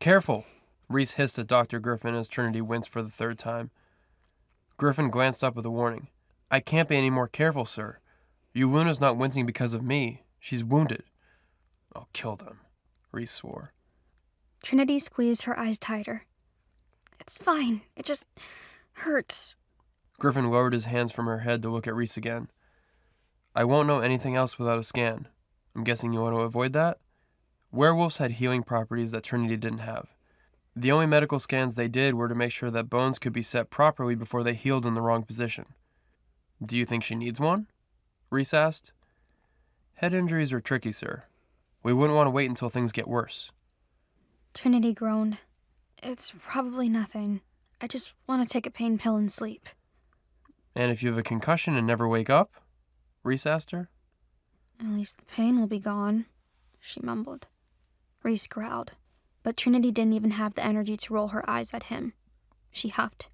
Careful! Reese hissed at Dr. Griffin as Trinity winced for the third time. Griffin glanced up with a warning. I can't be any more careful, sir. Luna's not wincing because of me. She's wounded. I'll kill them, Reese swore. Trinity squeezed her eyes tighter. It's fine. It just hurts. Griffin lowered his hands from her head to look at Reese again. I won't know anything else without a scan. I'm guessing you want to avoid that? Werewolves had healing properties that Trinity didn't have. The only medical scans they did were to make sure that bones could be set properly before they healed in the wrong position. Do you think she needs one? Reese asked. Head injuries are tricky, sir. We wouldn't want to wait until things get worse. Trinity groaned. It's probably nothing. I just want to take a pain pill and sleep. And if you have a concussion and never wake up? Reese asked her. At least the pain will be gone, she mumbled. Reese growled, but Trinity didn't even have the energy to roll her eyes at him. She huffed.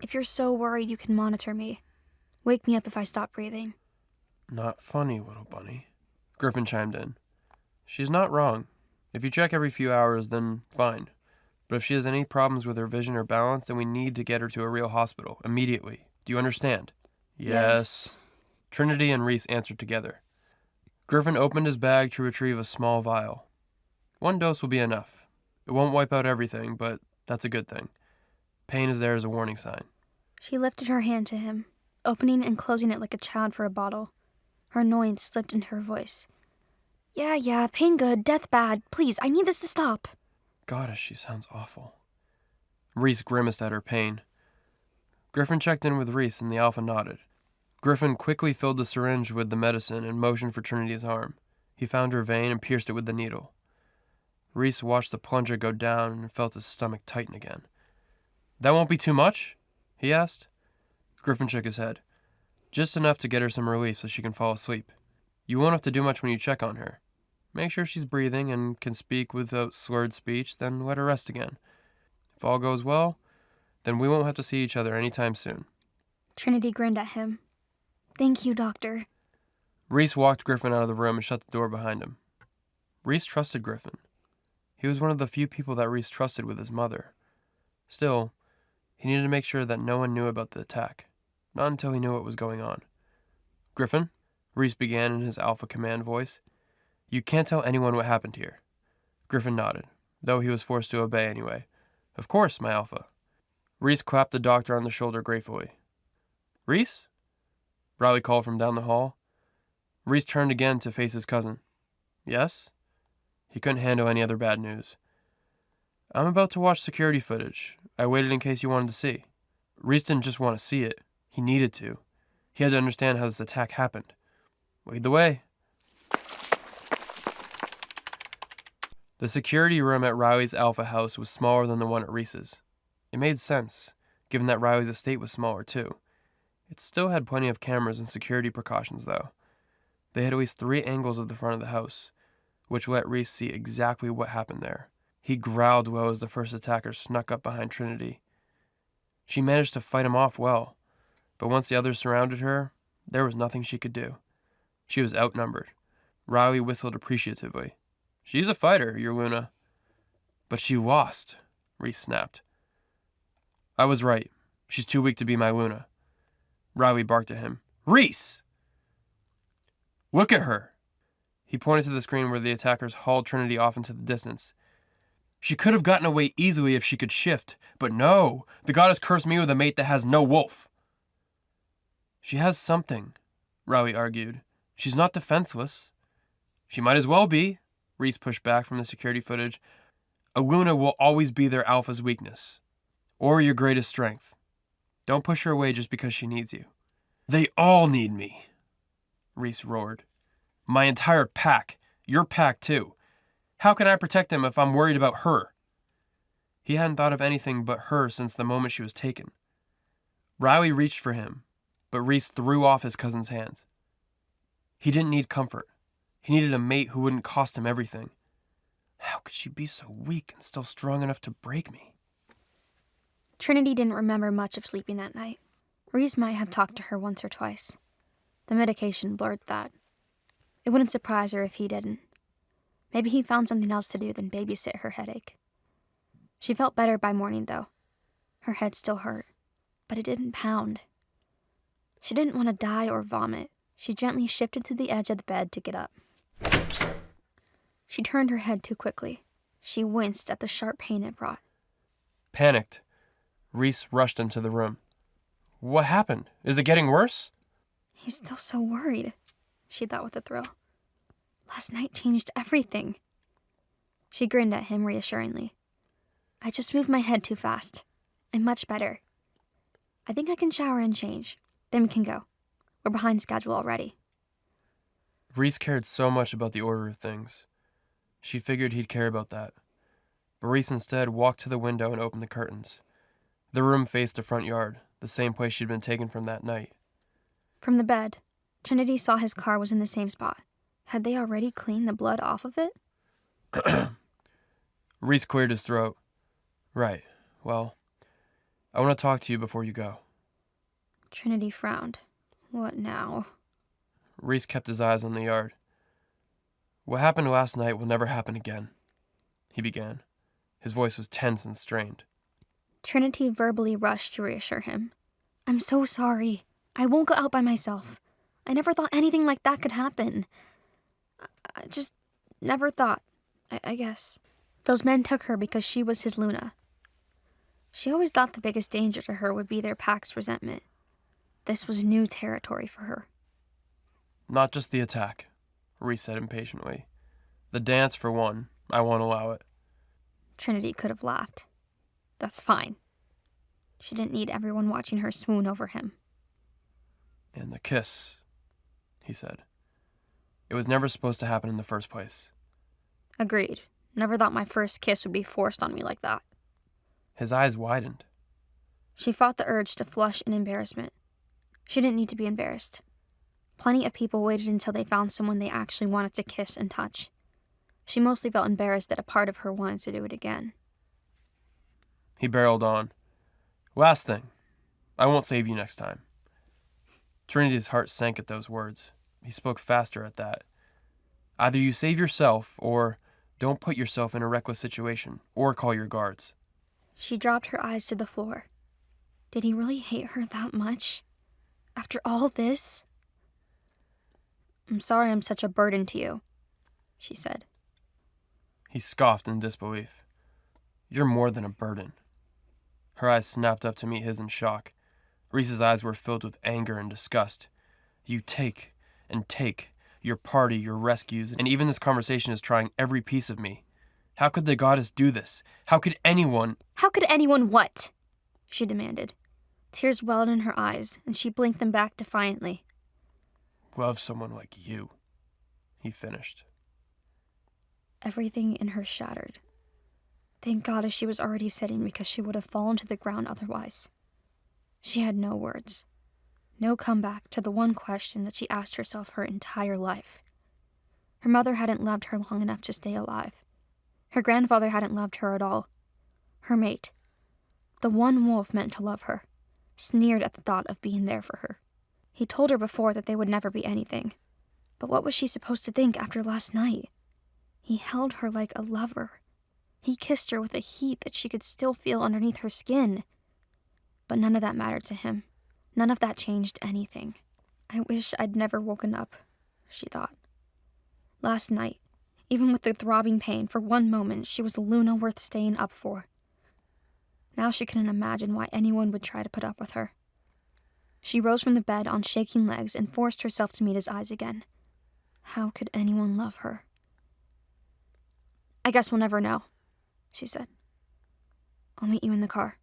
If you're so worried, you can monitor me. Wake me up if I stop breathing. Not funny, little bunny. Griffin chimed in. She's not wrong. If you check every few hours, then fine. But if she has any problems with her vision or balance, then we need to get her to a real hospital, immediately. Do you understand? Yes. Trinity and Reese answered together. Griffin opened his bag to retrieve a small vial. One dose will be enough. It won't wipe out everything, but that's a good thing. Pain is there as a warning sign. She lifted her hand to him, opening and closing it like a child for a bottle. Her annoyance slipped into her voice. Yeah, pain good, death bad. Please, I need this to stop. Goddess, she sounds awful. Reese grimaced at her pain. Griffin checked in with Reese and the Alpha nodded. Griffin quickly filled the syringe with the medicine and motioned for Trinity's arm. He found her vein and pierced it with the needle. Reese watched the plunger go down and felt his stomach tighten again. That won't be too much? He asked. Griffin shook his head. Just enough to get her some relief so she can fall asleep. You won't have to do much when you check on her. Make sure she's breathing and can speak without slurred speech, then let her rest again. If all goes well, then we won't have to see each other anytime soon. Trinity grinned at him. Thank you, Doctor. Reese walked Griffin out of the room and shut the door behind him. Reese trusted Griffin. He was one of the few people that Reese trusted with his mother. Still, he needed to make sure that no one knew about the attack. Not until he knew what was going on. Griffin, Reese began in his Alpha command voice. You can't tell anyone what happened here. Griffin nodded, though he was forced to obey anyway. Of course, my Alpha. Reese clapped the doctor on the shoulder gratefully. Reese? Riley called from down the hall. Reese turned again to face his cousin. Yes? He couldn't handle any other bad news. I'm about to watch security footage. I waited in case you wanted to see. Reese didn't just want to see it. He needed to. He had to understand how this attack happened. Lead the way. The security room at Riley's Alpha house was smaller than the one at Reese's. It made sense, given that Riley's estate was smaller too. It still had plenty of cameras and security precautions, though. They had at least 3 angles of the front of the house, which let Reese see exactly what happened there. He growled well as the first attacker snuck up behind Trinity. She managed to fight him off well, but once the others surrounded her, there was nothing she could do. She was outnumbered. Riley whistled appreciatively. She's a fighter, your Luna. But she lost, Reese snapped. I was right. She's too weak to be my Luna. Riley barked at him. Reese! Look at her! He pointed to the screen where the attackers hauled Trinity off into the distance. She could have gotten away easily if she could shift, but no! The goddess cursed me with a mate that has no wolf! She has something, Riley argued. She's not defenseless. She might as well be, Reese pushed back from the security footage. A Luna will always be their Alpha's weakness. Or your greatest strength. Don't push her away just because she needs you. They all need me, Reese roared. My entire pack. Your pack, too. How can I protect them if I'm worried about her? He hadn't thought of anything but her since the moment she was taken. Riley reached for him, but Reese threw off his cousin's hands. He didn't need comfort. He needed a mate who wouldn't cost him everything. How could she be so weak and still strong enough to break me? Trinity didn't remember much of sleeping that night. Reese might have talked to her once or twice. The medication blurred that. It wouldn't surprise her if he didn't. Maybe he found something else to do than babysit her headache. She felt better by morning, though. Her head still hurt, but it didn't pound. She didn't want to die or vomit. She gently shifted to the edge of the bed to get up. She turned her head too quickly. She winced at the sharp pain it brought. Panicked, Reese rushed into the room. What happened? Is it getting worse? He's still so worried, she thought with a thrill. Last night changed everything. She grinned at him reassuringly. I just moved my head too fast. I'm much better. I think I can shower and change. Then we can go. We're behind schedule already. Reese cared so much about the order of things. She figured he'd care about that. But Reese instead walked to the window and opened the curtains. The room faced the front yard, the same place she'd been taken from that night. From the bed, Trinity saw his car was in the same spot. Had they already cleaned the blood off of it? Reese cleared his throat. Right. Well, I want to talk to you before you go. Trinity frowned. What now? Reese kept his eyes on the yard. What happened last night will never happen again, he began. His voice was tense and strained. Trinity verbally rushed to reassure him. I'm so sorry. I won't go out by myself. I never thought anything like that could happen. I just never thought, I guess. Those men took her because she was his Luna. She always thought the biggest danger to her would be their pack's resentment. This was new territory for her. Not just the attack, Reese said impatiently. The dance, for one, I won't allow it. Trinity could have laughed. That's fine. She didn't need everyone watching her swoon over him. And the kiss, he said. It was never supposed to happen in the first place. Agreed. Never thought my first kiss would be forced on me like that. His eyes widened. She fought the urge to flush in embarrassment. She didn't need to be embarrassed. Plenty of people waited until they found someone they actually wanted to kiss and touch. She mostly felt embarrassed that a part of her wanted to do it again. He barreled on. Last thing. I won't save you next time. Trinity's heart sank at those words. He spoke faster at that. Either you save yourself, or don't put yourself in a reckless situation, or call your guards. She dropped her eyes to the floor. Did he really hate her that much? After all this? I'm sorry I'm such a burden to you, she said. He scoffed in disbelief. You're more than a burden. Her eyes snapped up to meet his in shock. Reese's eyes were filled with anger and disgust. You take and take. Your party, your rescues, and even this conversation is trying every piece of me. How could the goddess do this? How could anyone... How could anyone what? She demanded. Tears welled in her eyes, and she blinked them back defiantly. Love someone like you, he finished. Everything in her shattered. Thank God she was already sitting because she would have fallen to the ground otherwise. She had no words. No comeback to the one question that she asked herself her entire life. Her mother hadn't loved her long enough to stay alive. Her grandfather hadn't loved her at all. Her mate, the one wolf meant to love her, sneered at the thought of being there for her. He told her before that they would never be anything. But what was she supposed to think after last night? He held her like a lover. He kissed her with a heat that she could still feel underneath her skin. But none of that mattered to him. None of that changed anything. I wish I'd never woken up, she thought. Last night, even with the throbbing pain, for one moment, she was the Luna worth staying up for. Now she couldn't imagine why anyone would try to put up with her. She rose from the bed on shaking legs and forced herself to meet his eyes again. How could anyone love her? I guess we'll never know, she said. I'll meet you in the car.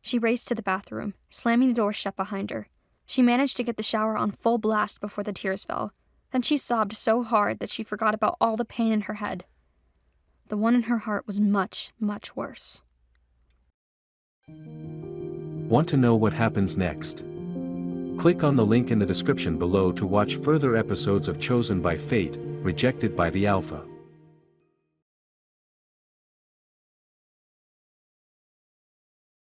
She raced to the bathroom, slamming the door shut behind her. She managed to get the shower on full blast before the tears fell. Then she sobbed so hard that she forgot about all the pain in her head. The one in her heart was much, much worse. Want to know what happens next? Click on the link in the description below to watch further episodes of Chosen by Fate, Rejected by the Alpha.